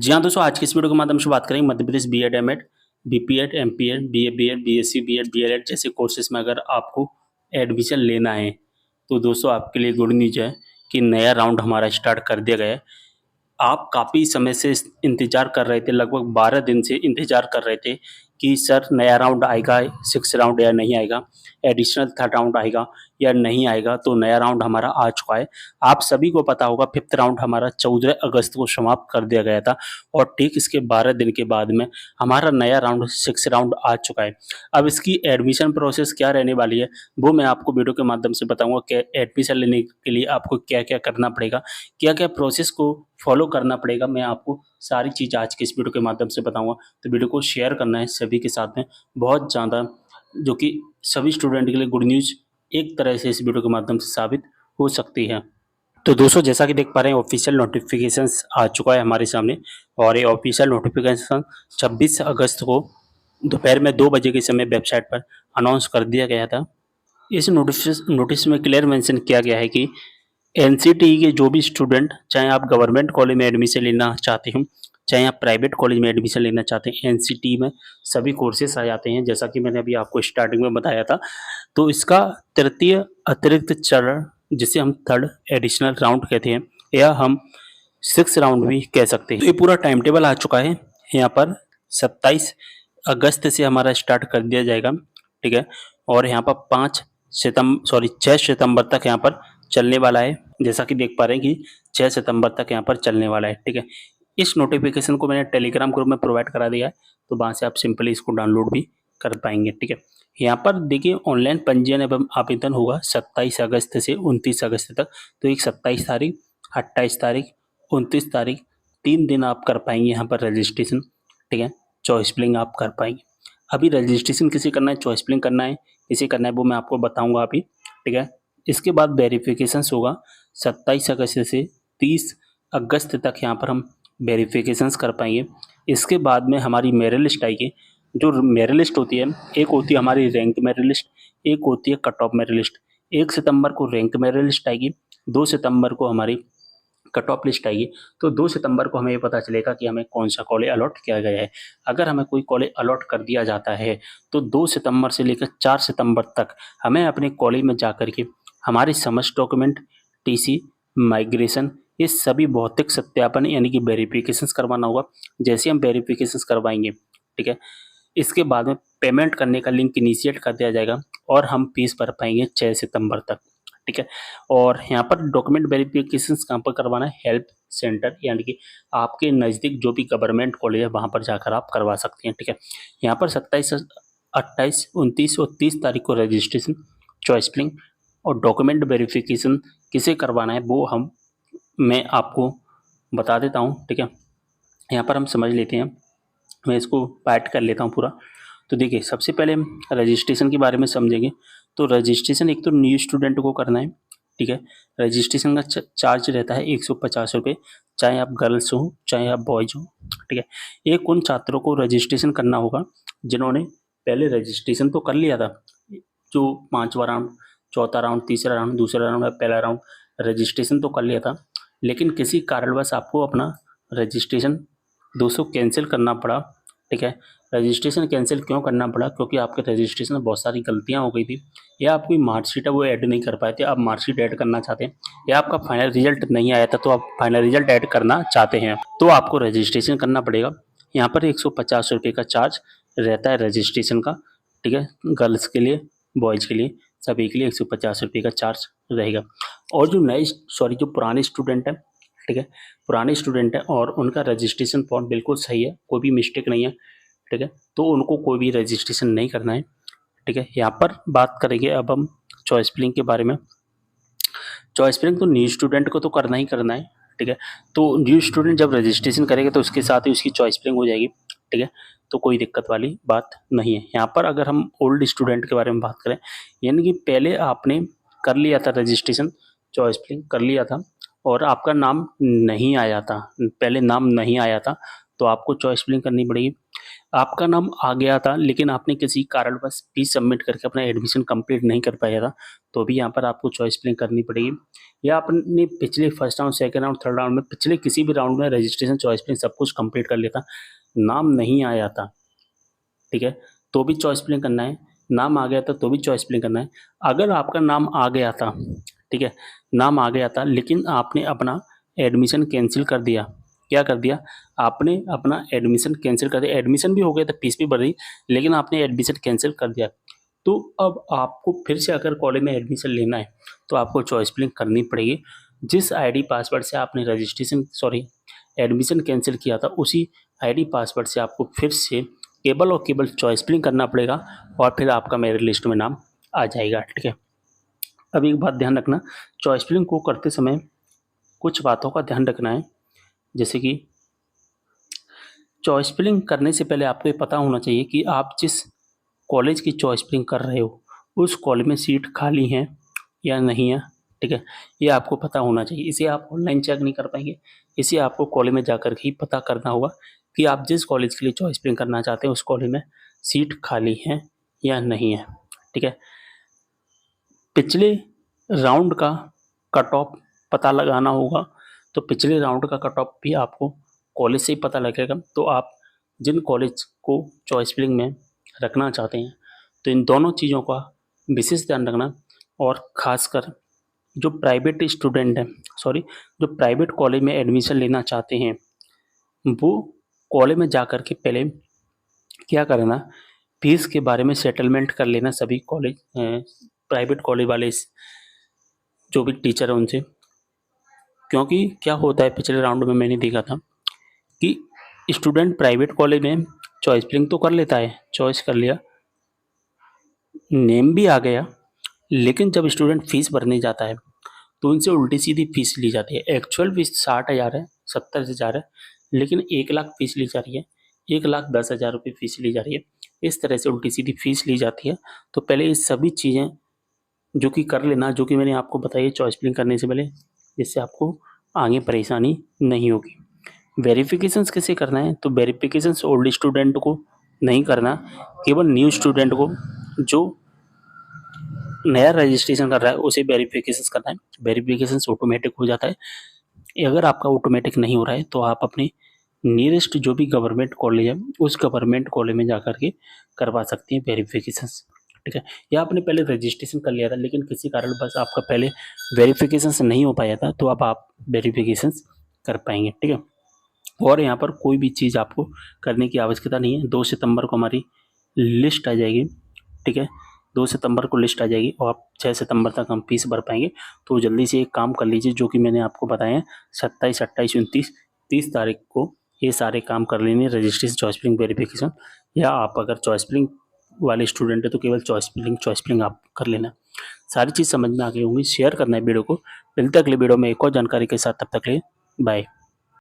जी हाँ दोस्तों, आज की इस वीडियो के माध्यम से बात करेंगे Madhya Pradesh BEd, MEd, BPEd, MPEd, BA BEd, BSc BEd, DElEd जैसे कोर्सेज में अगर आपको एडमिशन लेना है, तो दोस्तों आपके लिए गुड न्यूज़ है कि नया राउंड हमारा स्टार्ट कर दिया गया है। आप काफ़ी समय से इंतज़ार कर रहे थे, लगभग 12 दिन से इंतज़ार कर रहे थे कि सर नया राउंड आएगा, 6th राउंड या नहीं आएगा, एडिशनल थर्ड राउंड आएगा या नहीं आएगा। तो नया राउंड हमारा आ चुका है। आप सभी को पता होगा 5th राउंड हमारा 14 अगस्त को समाप्त कर दिया गया था और ठीक इसके 12 दिन के बाद में हमारा नया राउंड 6th राउंड आ चुका है। अब इसकी एडमिशन प्रोसेस क्या रहने वाली है, वो मैं आपको वीडियो के माध्यम से बताऊँगा कि एडमिशन लेने के लिए आपको क्या-क्या करना पड़ेगा, क्या-क्या प्रोसेस को फॉलो करना पड़ेगा। मैं आपको सारी चीज़ आज के इस वीडियो के माध्यम से बताऊँगा। तो वीडियो को शेयर करना है सभी के साथ में, बहुत ज़्यादा, जो कि सभी स्टूडेंट के लिए गुड न्यूज़ एक तरह से इस वीडियो के माध्यम से साबित हो सकती है। तो दोस्तों जैसा कि देख पा रहे हैं ऑफिशियल नोटिफिकेशंस आ चुका है हमारे सामने और ये ऑफिशियल नोटिफिकेशन 26 अगस्त को दोपहर में 2 बजे के समय वेबसाइट पर अनाउंस कर दिया गया था। इस नोटिस में क्लियर मेंशन किया गया है कि एनसीटीई के जो भी स्टूडेंट, चाहे आप गवर्नमेंट कॉलेज में एडमिशन लेना चाहते हो, चाहे आप प्राइवेट कॉलेज में एडमिशन लेना चाहते हैं, एनसीटीई में सभी कोर्सेस आ जाते हैं, जैसा कि मैंने अभी आपको स्टार्टिंग में बताया था। तो इसका तृतीय अतिरिक्त चरण, जिसे हम थर्ड एडिशनल राउंड कहते हैं, या हम 6th राउंड भी कह सकते हैं। तो ये पूरा टाइम टेबल आ चुका है। यहाँ पर 27 अगस्त से हमारा स्टार्ट कर दिया जाएगा, ठीक है? और यहाँ पर 6 सितंबर तक यहाँ पर चलने वाला है। जैसा कि देख पा रहे हैं कि 6 सितंबर तक यहाँ पर चलने वाला है, ठीक है? इस नोटिफिकेशन को मैंने टेलीग्राम ग्रुप में प्रोवाइड करा दिया है, तो वहाँ से आप सिंपली इसको डाउनलोड भी कर पाएंगे, ठीक है? यहाँ पर देखिए ऑनलाइन पंजीयन एवं आवेदन होगा 27 अगस्त से 29 अगस्त तक। तो एक 27 तारीख, 28 तारीख, 29 तारीख, 3 दिन आप कर पाएंगे यहाँ पर रजिस्ट्रेशन, ठीक है? चॉइस फिलिंग आप कर पाएंगे। अभी रजिस्ट्रेशन किसे करना है, चॉइस फिलिंग करना है, किसे करना है, वो मैं आपको बताऊंगा अभी, ठीक है? इसके बाद वेरिफिकेशन होगा 27 अगस्त से 30 अगस्त तक, यहाँ पर हम वेरिफिकेशंस कर पाएंगे। इसके बाद में हमारी मेरिट लिस्ट आएगी। जो मेरिट लिस्ट होती है, एक होती है हमारी रैंक मेरिट लिस्ट, एक होती है कट ऑफ मेरिट लिस्ट। 1 सितंबर को रैंक मेरिट लिस्ट आएगी, 2 सितंबर को हमारी कट ऑफ लिस्ट आएगी। तो 2 सितंबर को हमें ये पता चलेगा कि हमें कौन सा कॉलेज अलॉट किया गया है। अगर हमें कोई कॉलेज अलॉट कर दिया जाता है, तो 2 सितंबर से लेकर 4 सितंबर तक हमें अपने कॉलेज में जाकर के हमारे समस्त डॉक्यूमेंट, टीसी, माइग्रेशन, ये सभी भौतिक सत्यापन यानी कि वेरिफिकेशंस करवाना होगा। जैसे हम वेरिफिकेशंस करवाएंगे, ठीक है, इसके बाद में पेमेंट करने का लिंक इनिशिएट कर दिया जाएगा और हम फीस भर पाएंगे 6 सितंबर तक, ठीक है? और यहाँ पर डॉक्यूमेंट वेरिफिकेशंस कहाँ पर करवाना है, हेल्प सेंटर, यानी कि आपके नज़दीक जो भी गवर्नमेंट कॉलेज है वहाँ पर जाकर आप करवा सकते हैं, ठीक है? यहाँ पर 27, 28, 29 और 30 तारीख को रजिस्ट्रेशन, चॉइस फिलिंग और डॉक्यूमेंट वेरिफिकेशन किसे करवाना है वो मैं आपको बता देता हूँ, ठीक है? यहाँ पर हम समझ लेते हैं, मैं इसको पार्ट कर लेता हूँ पूरा। तो देखिए सबसे पहले हम रजिस्ट्रेशन के बारे में समझेंगे। तो रजिस्ट्रेशन एक तो न्यू स्टूडेंट को करना है, ठीक है? रजिस्ट्रेशन का चार्ज रहता है 150 रुपये, चाहे आप गर्ल्स हो चाहे आप बॉयज हो, ठीक है? एक उन छात्रों को रजिस्ट्रेशन करना होगा जिन्होंने पहले रजिस्ट्रेशन तो कर लिया था, जो 5वां राउंड, चौथा राउंड, तीसरा राउंड, दूसरा राउंड या पहला राउंड रजिस्ट्रेशन तो कर लिया था, लेकिन किसी कारणवश आपको अपना रजिस्ट्रेशन दोस्तों कैंसिल करना पड़ा, ठीक है? रजिस्ट्रेशन कैंसिल क्यों करना पड़ा? क्योंकि आपके रजिस्ट्रेशन में बहुत सारी गलतियां हो गई थी, या आपकी मार्कशीट है वो ऐड नहीं कर पाए थे, आप मार्कशीट ऐड करना चाहते हैं, या आपका फाइनल रिजल्ट नहीं आया था तो आप फाइनल रिजल्ट ऐड करना चाहते हैं, तो आपको रजिस्ट्रेशन करना पड़ेगा। यहाँ पर 150 रुपये का चार्ज रहता है रजिस्ट्रेशन का, ठीक है? गर्ल्स के लिए, बॉयज़ के लिए, सभी के लिए 150 रुपये का चार्ज रहेगा। और जो पुराने स्टूडेंट हैं, ठीक है, पुराने स्टूडेंट हैं और उनका रजिस्ट्रेशन फॉर्म बिल्कुल सही है, कोई भी मिस्टेक नहीं है, ठीक है, तो उनको कोई भी रजिस्ट्रेशन नहीं करना है, ठीक है? यहाँ पर बात करेंगे अब हम चॉइस फिलिंग के बारे में। चॉइस फिलिंग तो न्यू स्टूडेंट को तो करना ही करना है, ठीक है? तो न्यू स्टूडेंट जब रजिस्ट्रेशन करेगा तो उसके साथ ही उसकी चॉइस फिलिंग हो जाएगी, ठीक है? तो कोई दिक्कत वाली बात नहीं है। यहाँ पर अगर हम ओल्ड स्टूडेंट के बारे में बात करें, यानी कि पहले आपने कर लिया था रजिस्ट्रेशन, चॉइस फिलिंग कर लिया था और आपका नाम नहीं आया था, पहले नाम नहीं आया था, तो आपको चॉइस फिलिंग करनी पड़ेगी। आपका नाम आ गया था लेकिन आपने किसी कारणवश फीस सबमिट करके अपना एडमिशन कंप्लीट नहीं कर पाया था, तो भी यहाँ पर आपको चॉइस फिलिंग करनी पड़ेगी। या आपने पिछले first round, second round, third round में पिछले किसी भी राउंड में रजिस्ट्रेशन, चॉइस फिलिंग सब कुछ कंप्लीट कर लिया था, नाम नहीं आया था, ठीक है, तो भी चॉइस फिलिंग करना है। नाम आ गया था तो भी चॉइस फिलिंग करना है। अगर आपका नाम आ गया था, ठीक है, नाम आ गया था लेकिन आपने अपना एडमिशन कैंसिल कर दिया, क्या कर दिया, आपने अपना एडमिशन कैंसिल कर दिया, एडमिशन भी हो गया था, फीस भी भर दी, लेकिन आपने एडमिशन कैंसिल कर दिया, तो अब आपको फिर से अगर कॉलेज में एडमिशन लेना है तो आपको चॉइस फिलिंग करनी पड़ेगी। जिस आईडी पासवर्ड से आपने रजिस्ट्रेशन सॉरी एडमिशन कैंसिल किया था, उसी आईडी पासवर्ड से आपको फिर से केवल और केवल चॉइस फिलिंग करना पड़ेगा और फिर आपका मेरिट लिस्ट में नाम आ जाएगा, ठीक है। अब एक बात ध्यान रखना, चॉइस फिलिंग को करते समय कुछ बातों का ध्यान रखना है, जैसे कि चॉइस फिलिंग करने से पहले आपको ये पता होना चाहिए कि आप जिस कॉलेज की चॉइस फिलिंग कर रहे हो उस कॉलेज में सीट खाली हैं या नहीं है, ठीक है, ये आपको पता होना चाहिए। इसे आप ऑनलाइन चेक नहीं कर पाएंगे, इसे आपको कॉलेज में जाकर ही पता करना होगा कि आप जिस कॉलेज के लिए चॉइस फिलिंग करना चाहते हैं उस कॉलेज में सीट खाली है या नहीं है, ठीक है। पिछले राउंड का कट ऑफ पता लगाना होगा, तो पिछले राउंड का कट ऑफ भी आपको कॉलेज से ही पता लगेगा। तो आप जिन कॉलेज को चॉइस फिलिंग में रखना चाहते हैं तो इन दोनों चीज़ों का विशेष ध्यान रखना, और ख़ासकर जो प्राइवेट स्टूडेंट हैं जो प्राइवेट कॉलेज में एडमिशन लेना चाहते हैं वो कॉलेज में जा कर के पहले क्या करना, फीस के बारे में सेटलमेंट कर लेना सभी कॉलेज प्राइवेट कॉलेज वाले जो भी टीचर हैं उनसे। क्योंकि क्या होता है, पिछले राउंड में मैंने देखा था कि स्टूडेंट प्राइवेट कॉलेज में चॉइस फिलिंग तो कर लेता है, चॉइस कर लिया, नेम भी आ गया, लेकिन जब स्टूडेंट फीस भरने जाता है तो उनसे उल्टी सीधी फीस ली जाती है। एक्चुअल फीस 60,000 है, 70,000 है, लेकिन 1 लाख फीस ली जा रही है, 1,10,000 रुपये फीस ली जा रही है। इस तरह से उल्टी सीधी फीस ली जाती है। तो पहले ये सभी चीज़ें जो कि कर लेना, जो कि मैंने आपको बताई है चॉइस फिलिंग करने से पहले, जिससे आपको आगे परेशानी नहीं होगी। वेरिफिकेशंस कैसे करना है, तो वेरिफिकेशंस ओल्ड स्टूडेंट को नहीं करना, केवल न्यू स्टूडेंट को जो नया रजिस्ट्रेशन कर रहा है उसे वेरिफिकेशंस करना है। वेरिफिकेशंस ऑटोमेटिक हो जाता है। अगर आपका ऑटोमेटिक नहीं हो रहा है तो आप अपने नियरेस्ट जो भी गवर्नमेंट कॉलेज है उस गवर्नमेंट कॉलेज में जाकर के करवा सकती हैं वेरिफिकेशंस, ठीक है। या आपने पहले रजिस्ट्रेशन कर लिया था लेकिन किसी कारण बस आपका पहले वेरिफिकेशंस नहीं हो पाया था, तो अब आप वेरिफिकेशंस कर पाएंगे, ठीक है। और यहाँ पर कोई भी चीज़ आपको करने की आवश्यकता नहीं है। 2 सितंबर को हमारी लिस्ट आ जाएगी, ठीक है, 2 सितंबर को लिस्ट आ जाएगी और आप 6 सितंबर तक हम फीस भर पाएंगे। तो जल्दी से एक काम कर लीजिए जो कि मैंने आपको बताए हैं, 27, 28, 29, 30 तारीख को ये सारे काम कर लेने, रजिस्ट्रेशन, चॉइस फिलिंग, वेरिफिकेशन। या आप अगर चॉइस फिलिंग वाले स्टूडेंट है तो केवल चॉइस फिलिंग आप कर लेना। सारी चीज़ समझ में आ गई होंगी। शेयर करना है वीडियो को। मिलते अगले वीडियो में एक और जानकारी के साथ, तब तक के लिए बाय।